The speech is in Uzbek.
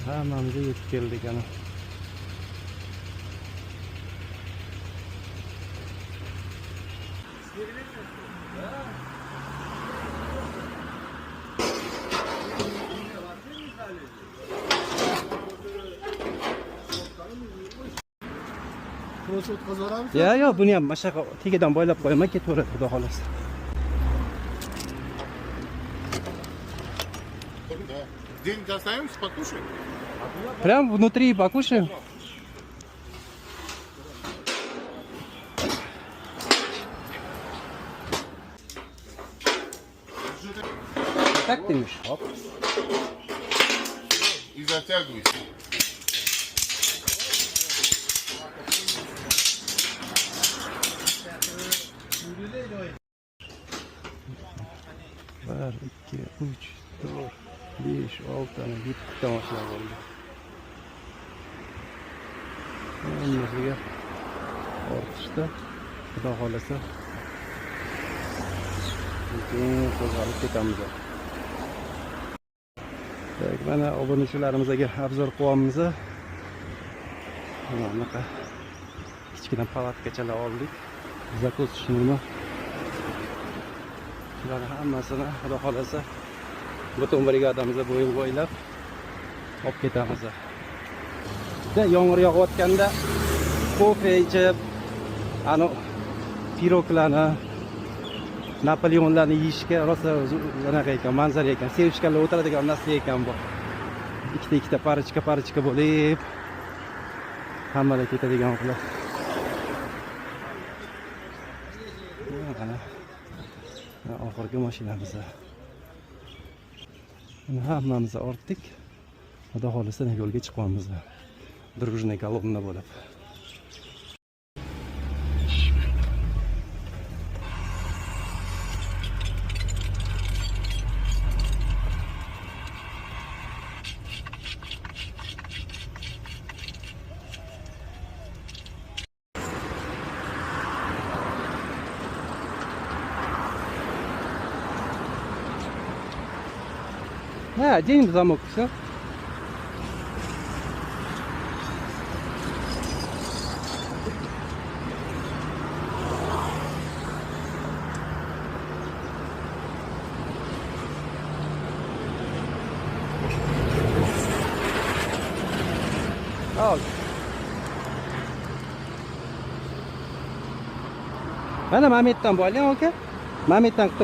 Hammamizga yetib keldik ana. Yo, buni ham mana shunaqa tegidan boylab qo'yaman, ketaveradi xudo xolasa. День оставимся, покушаем? Прям внутри покушаем. Так ты миш? Оп. И затягивайся. Bir, ikki, uch, to'rt, besh, oltani, yettita mashina bo'ldi. Hammasiga ortishda, xudo xolasa, keyin qo'zg'alib ketamiz. Mana obunachularimizga obzor qilyapmiz. Mana bunaqa kichkina palatkachalar oldik. Zakosishni shularni hammasini xudo xolasa butun brigadamizga bo'ylab olib ketamiz. Yomg'ir yog'ayotganda kofe ichib, ana piroklarni, Napoleonlarni yeyishga rosa bunaqa ekan, manzara ekan. Sevishganlar o'tiradigan narsa ekan bu. Ikkita parichka bo'lib hammalar ketadigan qilib. Mana oxirgi mashinamiz. Hammamiz ortdik. Xudo xolasa yo'lga chiqamiz. Drujniy kolonna bo'lib. День в замок, все. Mana Mametdan bo'ling, aka. Mametdan